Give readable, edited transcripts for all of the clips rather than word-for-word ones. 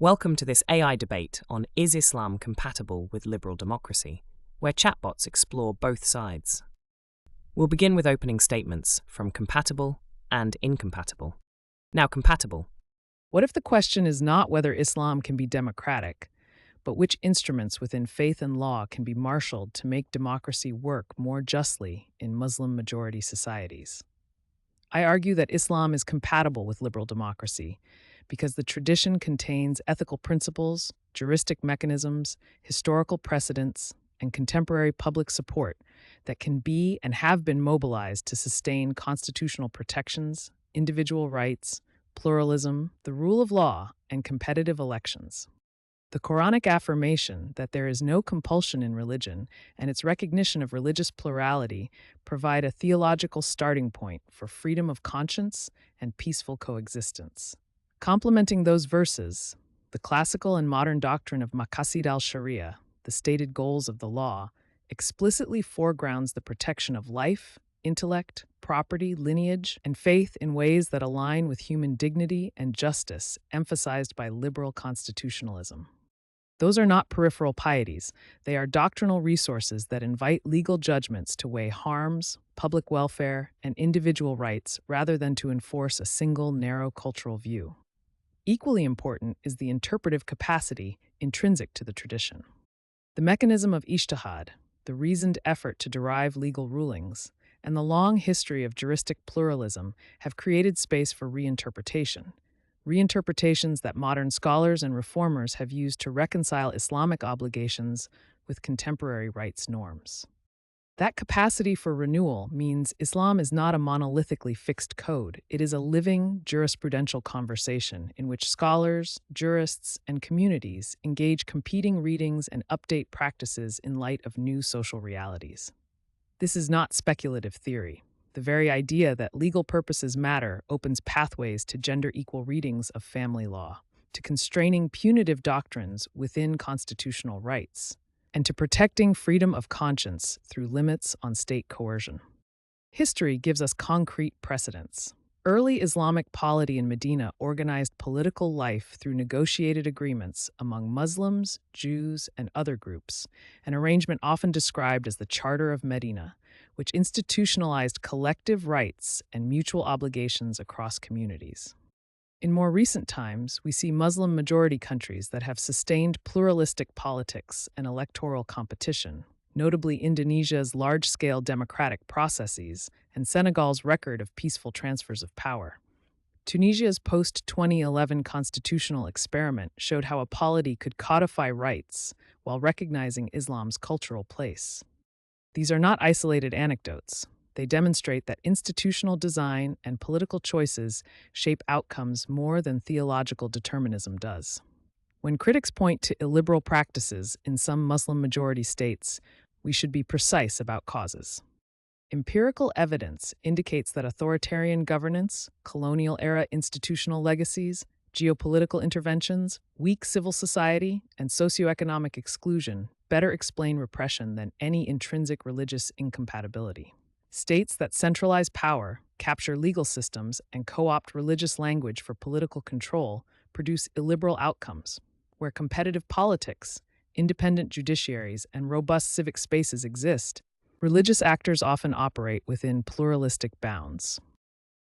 Welcome to this AI debate on Is Islam compatible with liberal democracy, where chatbots explore both sides. We'll begin with opening statements from compatible and incompatible. Now, compatible. What if the question is not whether Islam can be democratic, but which instruments within faith and law can be marshaled to make democracy work more justly in Muslim-majority societies? I argue that Islam is compatible with liberal democracy because the tradition contains ethical principles, juristic mechanisms, historical precedents, and contemporary public support that can be and have been mobilized to sustain constitutional protections, individual rights, pluralism, the rule of law, and competitive elections. The Quranic affirmation that there is no compulsion in religion and its recognition of religious plurality provide a theological starting point for freedom of conscience and peaceful coexistence. Complementing those verses, the classical and modern doctrine of Maqasid al-Sharia, the stated goals of the law, explicitly foregrounds the protection of life, intellect, property, lineage, and faith in ways that align with human dignity and justice emphasized by liberal constitutionalism. Those are not peripheral pieties. They are doctrinal resources that invite legal judgments to weigh harms, public welfare, and individual rights rather than to enforce a single narrow cultural view. Equally important is the interpretive capacity intrinsic to the tradition. The mechanism of Ijtihad, the reasoned effort to derive legal rulings, and the long history of juristic pluralism have created space for reinterpretations that modern scholars and reformers have used to reconcile Islamic obligations with contemporary rights norms. That capacity for renewal means Islam is not a monolithically fixed code. It is a living jurisprudential conversation in which scholars, jurists, and communities engage competing readings and update practices in light of new social realities. This is not speculative theory. The very idea that legal purposes matter opens pathways to gender-equal readings of family law, to constraining punitive doctrines within constitutional rights, and to protecting freedom of conscience through limits on state coercion. History gives us concrete precedents. Early Islamic polity in Medina organized political life through negotiated agreements among Muslims, Jews, and other groups, an arrangement often described as the Charter of Medina, which institutionalized collective rights and mutual obligations across communities. In more recent times, we see Muslim-majority countries that have sustained pluralistic politics and electoral competition, notably Indonesia's large-scale democratic processes and Senegal's record of peaceful transfers of power. Tunisia's post-2011 constitutional experiment showed how a polity could codify rights while recognizing Islam's cultural place. These are not isolated anecdotes. They demonstrate that institutional design and political choices shape outcomes more than theological determinism does. When critics point to illiberal practices in some Muslim-majority states, we should be precise about causes. Empirical evidence indicates that authoritarian governance, colonial-era institutional legacies, geopolitical interventions, weak civil society, and socioeconomic exclusion better explain repression than any intrinsic religious incompatibility. States that centralize power, capture legal systems, and co-opt religious language for political control produce illiberal outcomes, where competitive politics, independent judiciaries, and robust civic spaces exist. Religious actors often operate within pluralistic bounds.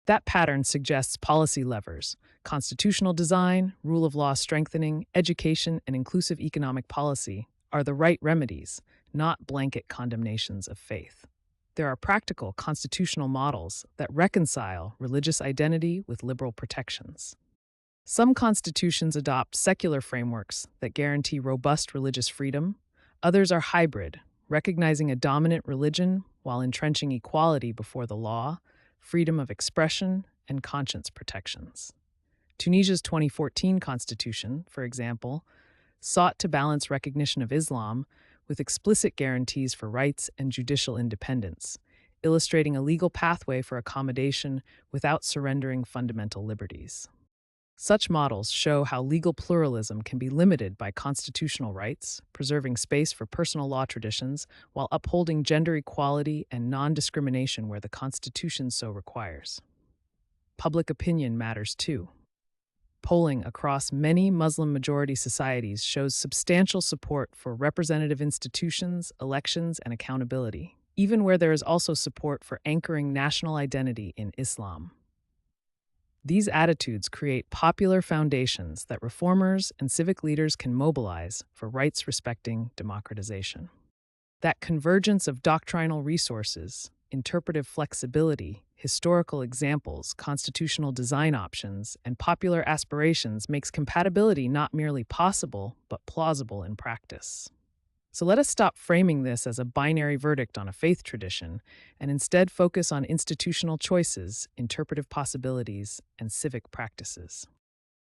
That pattern suggests policy levers, constitutional design, rule of law strengthening, education, and inclusive economic policy are the right remedies, not blanket condemnations of faith. There are practical constitutional models that reconcile religious identity with liberal protections. Some constitutions adopt secular frameworks that guarantee robust religious freedom. Others are hybrid, recognizing a dominant religion while entrenching equality before the law, freedom of expression, and conscience protections. Tunisia's 2014 constitution, for example, sought to balance recognition of Islam with explicit guarantees for rights and judicial independence, illustrating a legal pathway for accommodation without surrendering fundamental liberties. Such models show how legal pluralism can be limited by constitutional rights, preserving space for personal law traditions while upholding gender equality and non-discrimination where the Constitution so requires. Public opinion matters too. Polling across many Muslim-majority societies shows substantial support for representative institutions, elections, and accountability, even where there is also support for anchoring national identity in Islam. These attitudes create popular foundations that reformers and civic leaders can mobilize for rights-respecting democratization. That convergence of doctrinal resources, interpretive flexibility, historical examples, constitutional design options, and popular aspirations makes compatibility not merely possible, but plausible in practice. So let us stop framing this as a binary verdict on a faith tradition and instead focus on institutional choices, interpretive possibilities, and civic practices.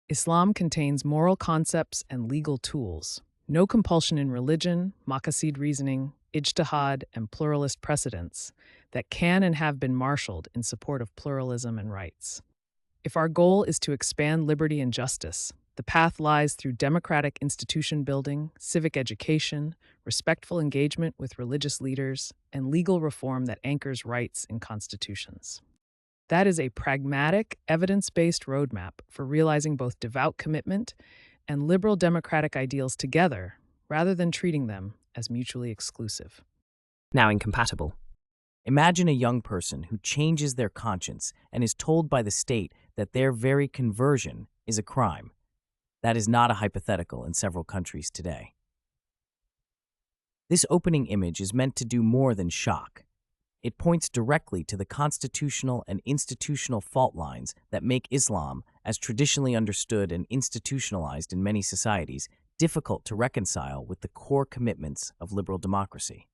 Islam contains moral concepts and legal tools. No compulsion in religion, Maqasid reasoning, Ijtihad, and pluralist precedents that can and have been marshaled in support of pluralism and rights. If our goal is to expand liberty and justice, the path lies through democratic institution building, civic education, respectful engagement with religious leaders, and legal reform that anchors rights in constitutions. That is a pragmatic, evidence-based roadmap for realizing both devout commitment and liberal democratic ideals together, rather than treating them as mutually exclusive. Now incompatible. Imagine a young person who changes their conscience and is told by the state that their very conversion is a crime. That is not a hypothetical in several countries today. This opening image is meant to do more than shock. It points directly to the constitutional and institutional fault lines that make Islam, as traditionally understood and institutionalized in many societies, difficult to reconcile with the core commitments of liberal democracy.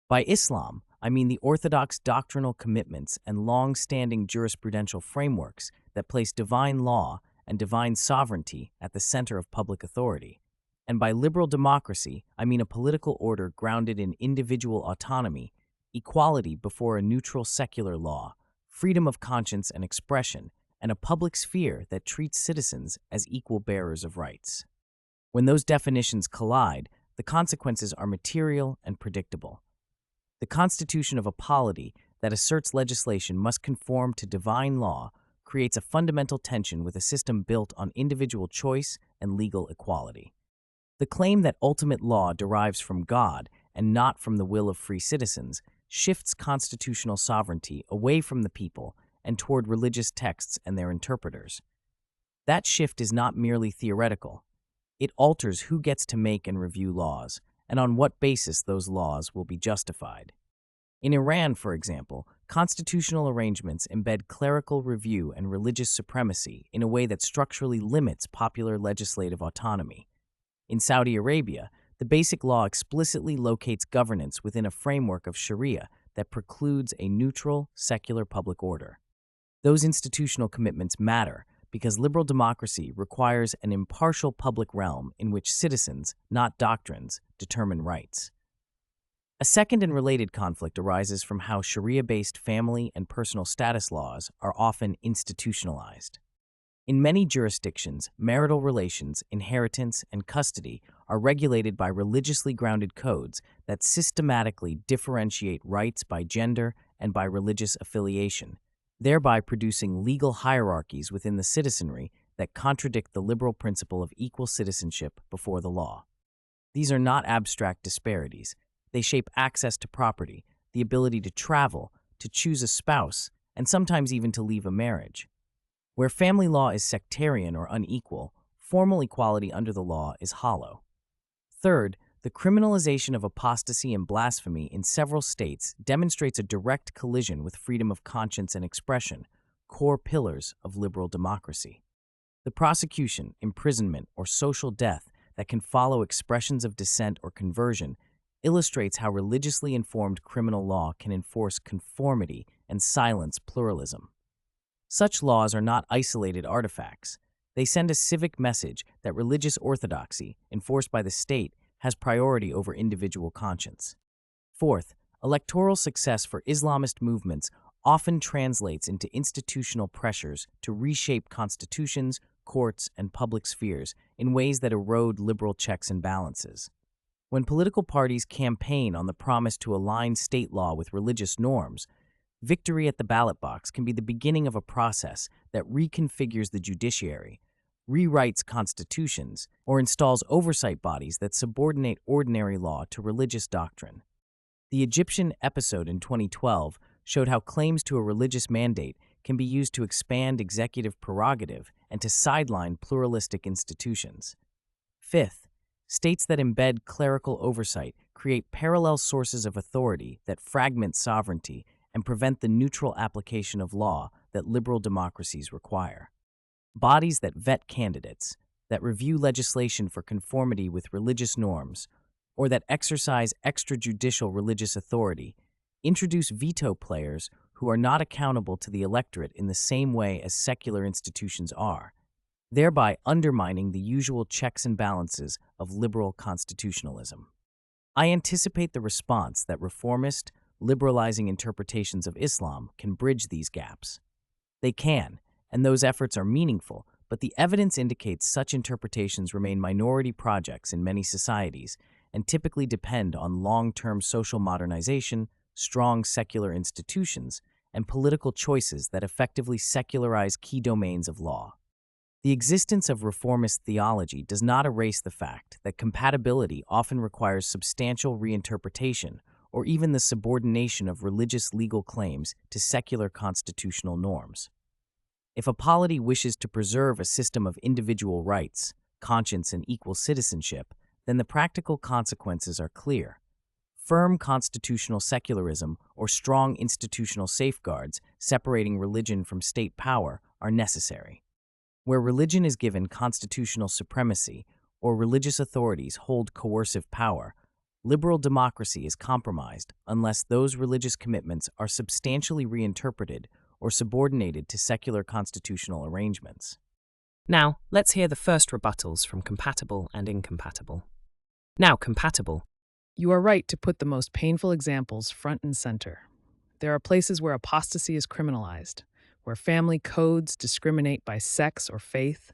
By Islam, I mean the orthodox doctrinal commitments and long-standing jurisprudential frameworks that place divine law and divine sovereignty at the center of public authority. And by liberal democracy, I mean a political order grounded in individual autonomy, equality before a neutral secular law, freedom of conscience and expression, and a public sphere that treats citizens as equal bearers of rights. When those definitions collide, the consequences are material and predictable. The constitution of a polity that asserts legislation must conform to divine law creates a fundamental tension with a system built on individual choice and legal equality. The claim that ultimate law derives from God and not from the will of free citizens shifts constitutional sovereignty away from the people and toward religious texts and their interpreters. That shift is not merely theoretical. It alters who gets to make and review laws, and on what basis those laws will be justified. In Iran, for example, constitutional arrangements embed clerical review and religious supremacy in a way that structurally limits popular legislative autonomy. In Saudi Arabia, the Basic Law explicitly locates governance within a framework of Sharia that precludes a neutral, secular public order. Those institutional commitments matter because liberal democracy requires an impartial public realm in which citizens, not doctrines, determine rights. A second and related conflict arises from how Sharia-based family and personal status laws are often institutionalized. In many jurisdictions, marital relations, inheritance, and custody are regulated by religiously grounded codes that systematically differentiate rights by gender and by religious affiliation, thereby producing legal hierarchies within the citizenry that contradict the liberal principle of equal citizenship before the law. These are not abstract disparities. They shape access to property, the ability to travel, to choose a spouse, and sometimes even to leave a marriage. Where family law is sectarian or unequal, formal equality under the law is hollow. Third, the criminalization of apostasy and blasphemy in several states demonstrates a direct collision with freedom of conscience and expression, core pillars of liberal democracy. The prosecution, imprisonment, or social death that can follow expressions of dissent or conversion illustrates how religiously informed criminal law can enforce conformity and silence pluralism. Such laws are not isolated artifacts. They send a civic message that religious orthodoxy, enforced by the state, has priority over individual conscience. Fourth, electoral success for Islamist movements often translates into institutional pressures to reshape constitutions, courts, and public spheres in ways that erode liberal checks and balances. When political parties campaign on the promise to align state law with religious norms, victory at the ballot box can be the beginning of a process that reconfigures the judiciary, rewrites constitutions, or installs oversight bodies that subordinate ordinary law to religious doctrine. The Egyptian episode in 2012 showed how claims to a religious mandate can be used to expand executive prerogative and to sideline pluralistic institutions. Fifth, states that embed clerical oversight create parallel sources of authority that fragment sovereignty and prevent the neutral application of law that liberal democracies require. Bodies that vet candidates, that review legislation for conformity with religious norms, or that exercise extrajudicial religious authority, introduce veto players who are not accountable to the electorate in the same way as secular institutions are, thereby undermining the usual checks and balances of liberal constitutionalism. I anticipate the response that reformist, liberalizing interpretations of Islam can bridge these gaps. They can, and those efforts are meaningful, but the evidence indicates such interpretations remain minority projects in many societies and typically depend on long-term social modernization, strong secular institutions, and political choices that effectively secularize key domains of law. The existence of reformist theology does not erase the fact that compatibility often requires substantial reinterpretation or even the subordination of religious legal claims to secular constitutional norms. If a polity wishes to preserve a system of individual rights, conscience, and equal citizenship, then the practical consequences are clear. Firm constitutional secularism or strong institutional safeguards separating religion from state power are necessary. Where religion is given constitutional supremacy or religious authorities hold coercive power, liberal democracy is compromised unless those religious commitments are substantially reinterpreted or subordinated to secular constitutional arrangements. Now, let's hear the first rebuttals from Compatible and Incompatible. Now, Compatible. You are right to put the most painful examples front and center. There are places where apostasy is criminalized, where family codes discriminate by sex or faith,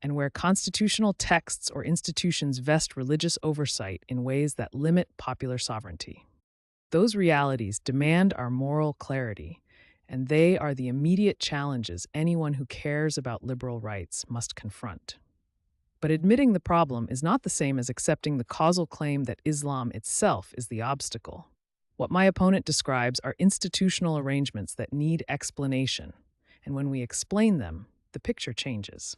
and where constitutional texts or institutions vest religious oversight in ways that limit popular sovereignty. Those realities demand our moral clarity, and they are the immediate challenges anyone who cares about liberal rights must confront. But admitting the problem is not the same as accepting the causal claim that Islam itself is the obstacle. What my opponent describes are institutional arrangements that need explanation, and when we explain them, the picture changes.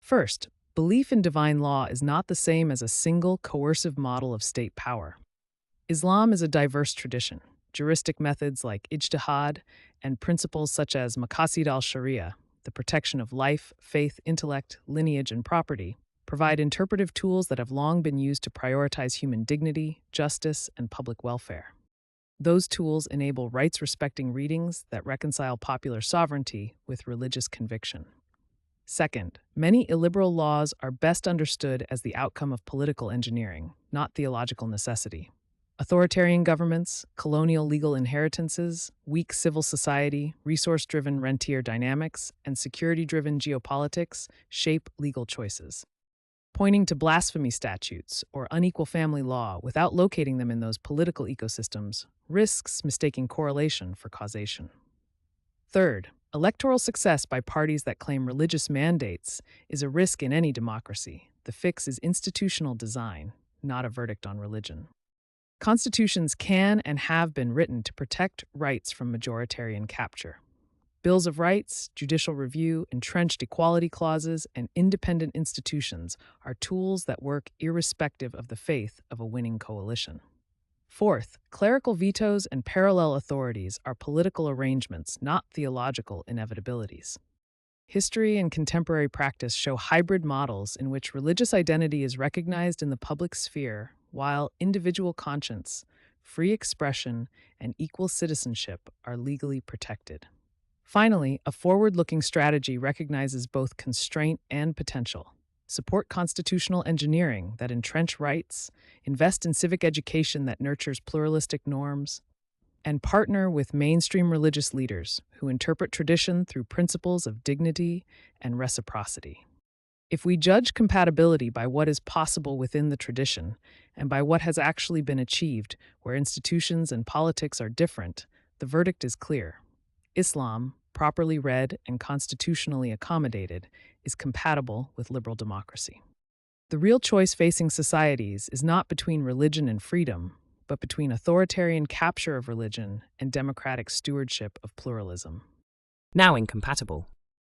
First, belief in divine law is not the same as a single coercive model of state power. Islam is a diverse tradition. Juristic methods like Ijtihad and principles such as Maqasid al-Sharia, the protection of life, faith, intellect, lineage, and property, provide interpretive tools that have long been used to prioritize human dignity, justice, and public welfare. Those tools enable rights-respecting readings that reconcile popular sovereignty with religious conviction. Second, many illiberal laws are best understood as the outcome of political engineering, not theological necessity. Authoritarian governments, colonial legal inheritances, weak civil society, resource-driven rentier dynamics, and security-driven geopolitics shape legal choices. Pointing to blasphemy statutes or unequal family law without locating them in those political ecosystems risks mistaking correlation for causation. Third, electoral success by parties that claim religious mandates is a risk in any democracy. The fix is institutional design, not a verdict on religion. Constitutions can and have been written to protect rights from majoritarian capture. Bills of rights, judicial review, entrenched equality clauses, and independent institutions are tools that work irrespective of the faith of a winning coalition. Fourth, clerical vetoes and parallel authorities are political arrangements, not theological inevitabilities. History and contemporary practice show hybrid models in which religious identity is recognized in the public sphere, while individual conscience, free expression, and equal citizenship are legally protected. Finally, a forward-looking strategy recognizes both constraint and potential. Support constitutional engineering that entrench rights, invest in civic education that nurtures pluralistic norms, and partner with mainstream religious leaders who interpret tradition through principles of dignity and reciprocity. If we judge compatibility by what is possible within the tradition and by what has actually been achieved where institutions and politics are different, the verdict is clear. Islam, properly read and constitutionally accommodated, is compatible with liberal democracy. The real choice facing societies is not between religion and freedom, but between authoritarian capture of religion and democratic stewardship of pluralism. Now incompatible.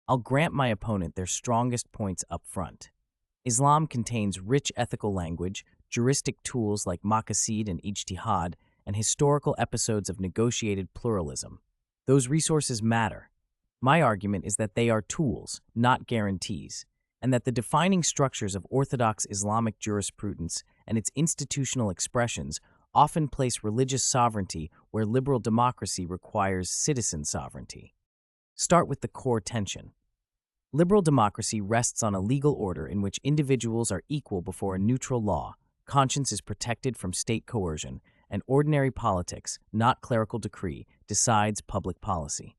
I'll grant my opponent their strongest points up front. Islam contains rich ethical language, juristic tools like Maqasid and Ijtihad, and historical episodes of negotiated pluralism. Those resources matter. My argument is that they are tools, not guarantees, and that the defining structures of orthodox Islamic jurisprudence and its institutional expressions often place religious sovereignty where liberal democracy requires citizen sovereignty. Start with the core tension. Liberal democracy rests on a legal order in which individuals are equal before a neutral law, conscience is protected from state coercion, and ordinary politics, not clerical decree, decides public policy.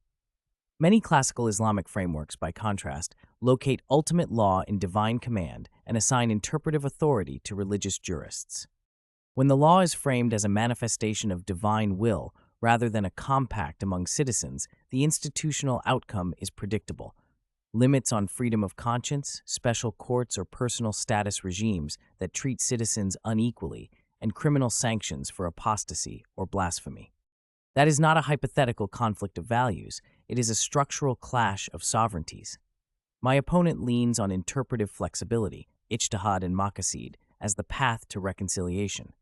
Many classical Islamic frameworks, by contrast, locate ultimate law in divine command and assign interpretive authority to religious jurists. When the law is framed as a manifestation of divine will rather than a compact among citizens, the institutional outcome is predictable. Limits on freedom of conscience, special courts or personal status regimes that treat citizens unequally, and criminal sanctions for apostasy or blasphemy. That is not a hypothetical conflict of values, it is a structural clash of sovereignties. My opponent leans on interpretive flexibility, Ijtihad and Maqasid, as the path to reconciliation.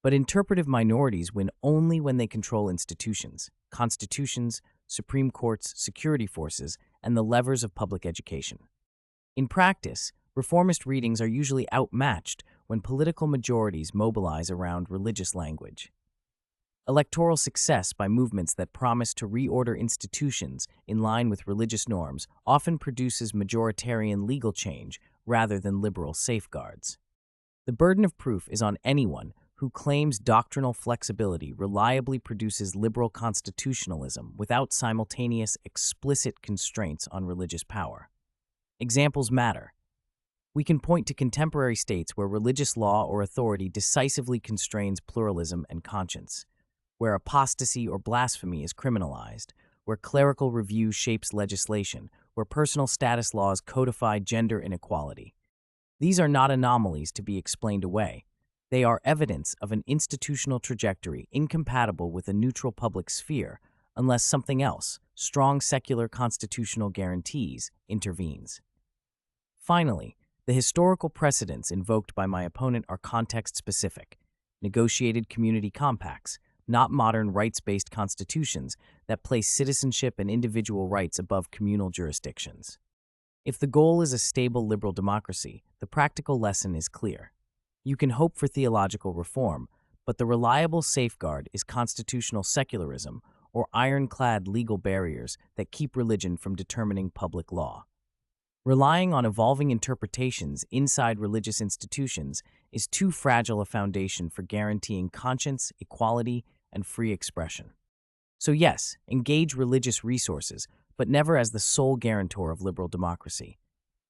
But interpretive minorities win only when they control institutions, constitutions, Supreme Courts, security forces, and the levers of public education. In practice, reformist readings are usually outmatched when political majorities mobilize around religious language. Electoral success by movements that promise to reorder institutions in line with religious norms often produces majoritarian legal change rather than liberal safeguards. The burden of proof is on anyone who claims doctrinal flexibility reliably produces liberal constitutionalism without simultaneous explicit constraints on religious power. Examples matter. We can point to contemporary states where religious law or authority decisively constrains pluralism and conscience, where apostasy or blasphemy is criminalized, where clerical review shapes legislation, where personal status laws codify gender inequality. These are not anomalies to be explained away. They are evidence of an institutional trajectory incompatible with a neutral public sphere unless something else, strong secular constitutional guarantees, intervenes. Finally, the historical precedents invoked by my opponent are context-specific, negotiated community compacts, not modern rights-based constitutions that place citizenship and individual rights above communal jurisdictions. If the goal is a stable liberal democracy, the practical lesson is clear. You can hope for theological reform, but the reliable safeguard is constitutional secularism or ironclad legal barriers that keep religion from determining public law. Relying on evolving interpretations inside religious institutions is too fragile a foundation for guaranteeing conscience, equality, and free expression. So yes, engage religious resources, but never as the sole guarantor of liberal democracy.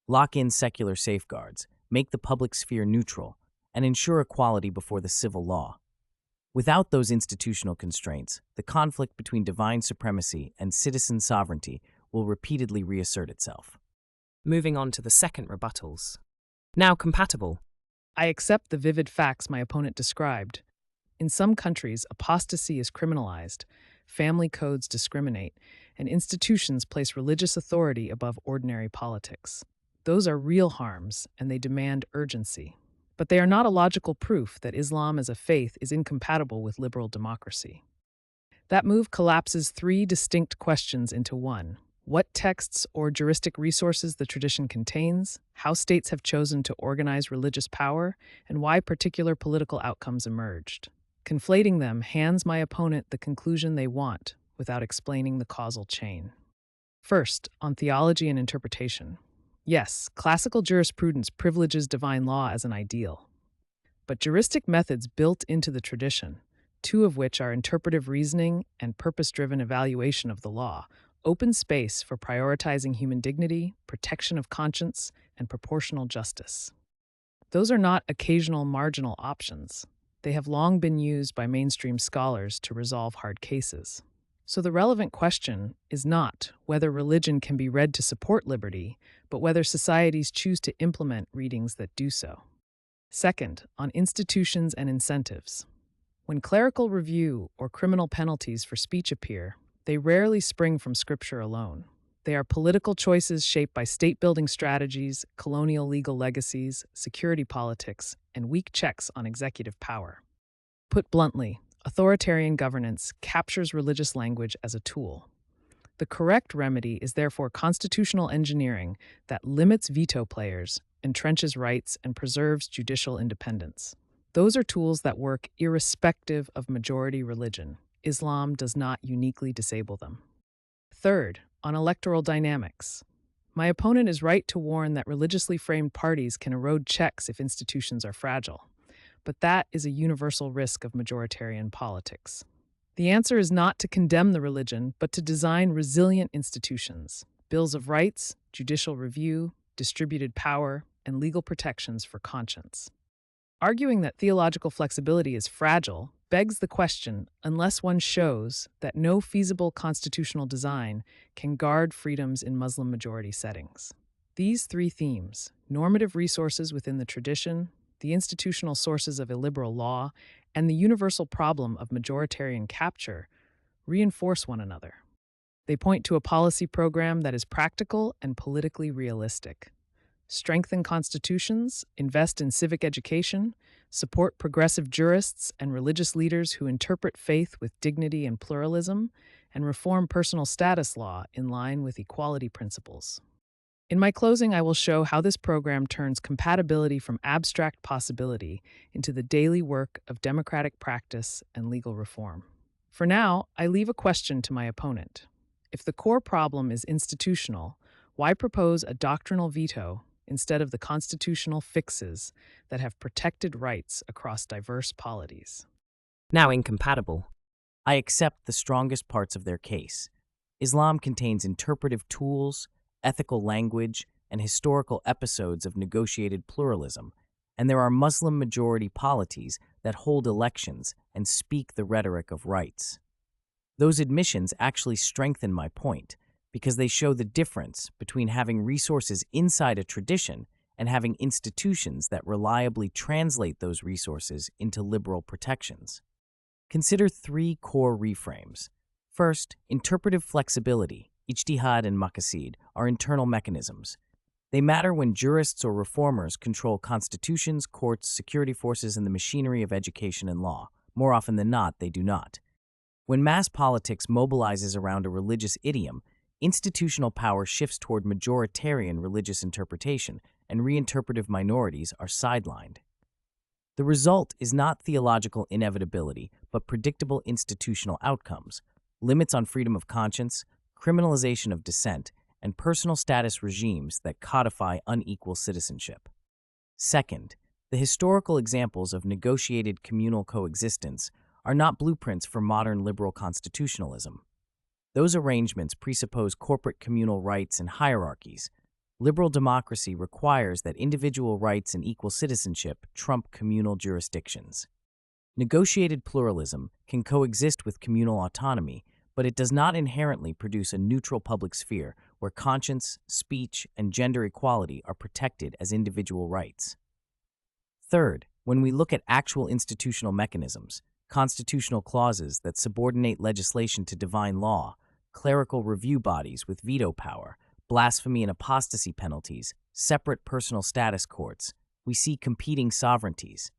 Lock in secular safeguards, make the public sphere neutral, and ensure equality before the civil law. Without those institutional constraints, the conflict between divine supremacy and citizen sovereignty will repeatedly reassert itself. Moving on to the second rebuttals. Now compatible. I accept the vivid facts my opponent described. In some countries, apostasy is criminalized, family codes discriminate, and institutions place religious authority above ordinary politics. Those are real harms, and they demand urgency. But they are not a logical proof that Islam as a faith is incompatible with liberal democracy. That move collapses three distinct questions into one: what texts or juristic resources the tradition contains, how states have chosen to organize religious power, and why particular political outcomes emerged. Conflating them hands my opponent the conclusion they want without explaining the causal chain. First, on theology and interpretation. Yes, classical jurisprudence privileges divine law as an ideal. But juristic methods built into the tradition, two of which are interpretive reasoning and purpose-driven evaluation of the law, open space for prioritizing human dignity, protection of conscience, and proportional justice. Those are not occasional marginal options. They have long been used by mainstream scholars to resolve hard cases. So the relevant question is not whether religion can be read to support liberty, but whether societies choose to implement readings that do so. Second, on institutions and incentives. When clerical review or criminal penalties for speech appear, they rarely spring from Scripture alone. They are political choices shaped by state-building strategies, colonial legal legacies, security politics, and weak checks on executive power. Put bluntly, authoritarian governance captures religious language as a tool. The correct remedy is therefore constitutional engineering that limits veto players, entrenches rights, and preserves judicial independence. Those are tools that work irrespective of majority religion. Islam does not uniquely disable them. Third, on electoral dynamics. My opponent is right to warn that religiously framed parties can erode checks if institutions are fragile. But that is a universal risk of majoritarian politics. The answer is not to condemn the religion, but to design resilient institutions, bills of rights, judicial review, distributed power, and legal protections for conscience. Arguing that theological flexibility is fragile begs the question unless one shows that no feasible constitutional design can guard freedoms in Muslim-majority settings. These three themes, normative resources within the tradition, the institutional sources of illiberal law, and the universal problem of majoritarian capture, reinforce one another. They point to a policy program that is practical and politically realistic. Strengthen constitutions, invest in civic education, support progressive jurists and religious leaders who interpret faith with dignity and pluralism, and reform personal status law in line with equality principles. In my closing, I will show how this program turns compatibility from abstract possibility into the daily work of democratic practice and legal reform. For now, I leave a question to my opponent. If the core problem is institutional, why propose a doctrinal veto instead of the constitutional fixes that have protected rights across diverse polities? Now incompatible. I accept the strongest parts of their case. Islam contains interpretive tools, ethical language, and historical episodes of negotiated pluralism, and there are Muslim-majority polities that hold elections and speak the rhetoric of rights. Those admissions actually strengthen my point, because they show the difference between having resources inside a tradition and having institutions that reliably translate those resources into liberal protections. Consider three core reframes. First, interpretive flexibility, Ijtihad and Maqasid, are internal mechanisms. They matter when jurists or reformers control constitutions, courts, security forces, and the machinery of education and law. More often than not, they do not. When mass politics mobilizes around a religious idiom, institutional power shifts toward majoritarian religious interpretation, and reinterpretive minorities are sidelined. The result is not theological inevitability, but predictable institutional outcomes, limits on freedom of conscience, criminalization of dissent, and personal status regimes that codify unequal citizenship. Second, the historical examples of negotiated communal coexistence are not blueprints for modern liberal constitutionalism. Those arrangements presuppose corporate communal rights and hierarchies. Liberal democracy requires that individual rights and equal citizenship trump communal jurisdictions. Negotiated pluralism can coexist with communal autonomy, but it does not inherently produce a neutral public sphere where conscience, speech, and gender equality are protected as individual rights. Third, when we look at actual institutional mechanisms, constitutional clauses that subordinate legislation to divine law, clerical review bodies with veto power, blasphemy and apostasy penalties, separate personal status courts, we see competing sovereignties.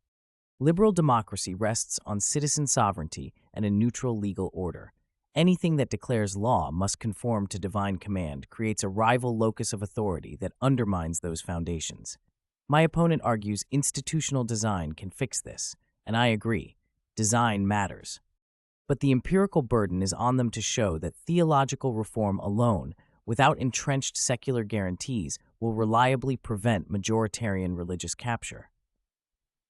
Liberal democracy rests on citizen sovereignty and a neutral legal order. Anything that declares law must conform to divine command creates a rival locus of authority that undermines those foundations. My opponent argues institutional design can fix this, and I agree. Design matters. But the empirical burden is on them to show that theological reform alone, without entrenched secular guarantees, will reliably prevent majoritarian religious capture.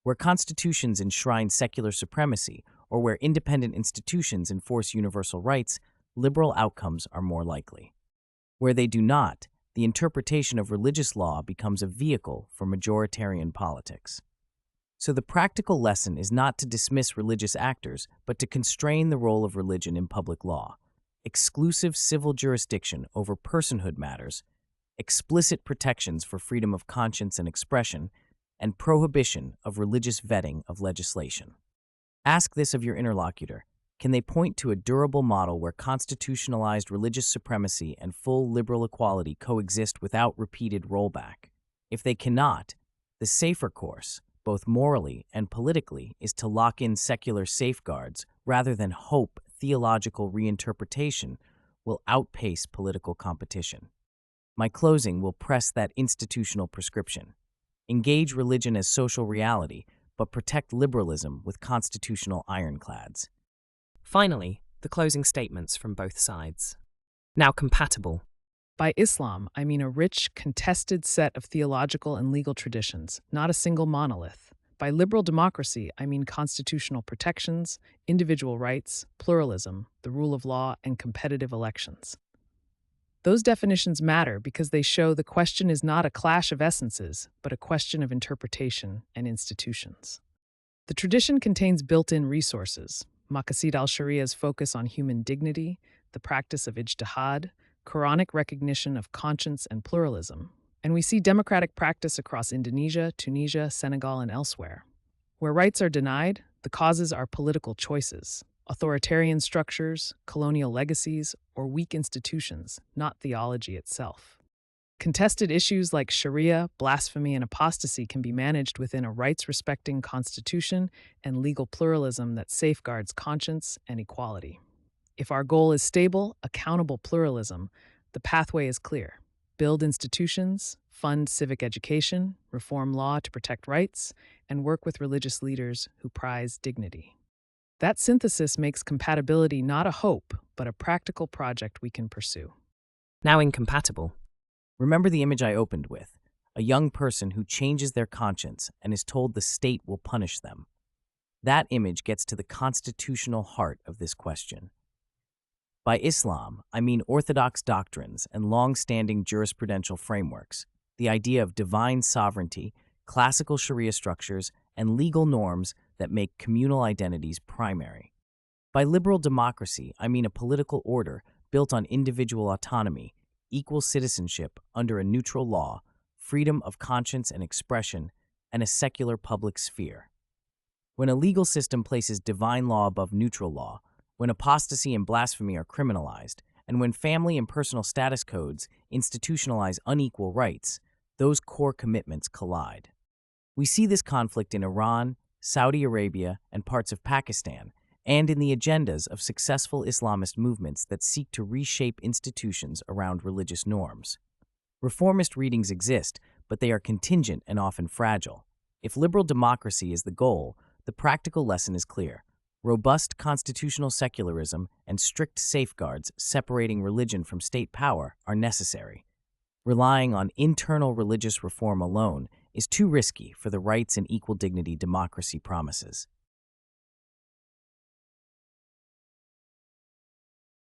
Where constitutions enshrine secular supremacy, or where independent institutions enforce universal rights, liberal outcomes are more likely. Where they do not, the interpretation of religious law becomes a vehicle for majoritarian politics. So the practical lesson is not to dismiss religious actors, but to constrain the role of religion in public law. exclusive civil jurisdiction over personhood matters, explicit protections for freedom of conscience and expression, and prohibition of religious vetting of legislation. Ask this of your interlocutor. Can they point to a durable model where constitutionalized religious supremacy and full liberal equality coexist without repeated rollback? If they cannot, the safer course, both morally and politically, is to lock in secular safeguards rather than hope theological reinterpretation will outpace political competition. My closing will press that institutional prescription. Engage religion as social reality, but protect liberalism with constitutional ironclads. Finally, the closing statements from both sides. Now compatible. By Islam, I mean a rich, contested set of theological and legal traditions, not a single monolith. By liberal democracy, I mean constitutional protections, individual rights, pluralism, the rule of law, and competitive elections. Those definitions matter because they show the question is not a clash of essences, but a question of interpretation and institutions. The tradition contains built-in resources: Maqasid al-Sharia's focus on human dignity, the practice of Ijtihad, Quranic recognition of conscience and pluralism, and we see democratic practice across Indonesia, Tunisia, Senegal, and elsewhere. Where rights are denied, the causes are political choices, authoritarian structures, colonial legacies, or weak institutions, not theology itself. Contested issues like Sharia, blasphemy, and apostasy can be managed within a rights-respecting constitution and legal pluralism that safeguards conscience and equality. If our goal is stable, accountable pluralism, the pathway is clear. Build institutions, fund civic education, reform law to protect rights, and work with religious leaders who prize dignity. That synthesis makes compatibility not a hope, but a practical project we can pursue. Now incompatible. Remember the image I opened with, a young person who changes their conscience and is told the state will punish them. That image gets to the constitutional heart of this question. By Islam, I mean orthodox doctrines and long-standing jurisprudential frameworks, the idea of divine sovereignty, classical Sharia structures, and legal norms that make communal identities primary. By liberal democracy, I mean a political order built on individual autonomy, equal citizenship under a neutral law, freedom of conscience and expression, and a secular public sphere. When a legal system places divine law above neutral law, when apostasy and blasphemy are criminalized, and when family and personal status codes institutionalize unequal rights, those core commitments collide. We see this conflict in Iran, Saudi Arabia, and parts of Pakistan, and in the agendas of successful Islamist movements that seek to reshape institutions around religious norms. Reformist readings exist, but they are contingent and often fragile. If liberal democracy is the goal, the practical lesson is clear. Robust constitutional secularism and strict safeguards separating religion from state power are necessary. Relying on internal religious reform alone is too risky for the rights and equal dignity democracy promises.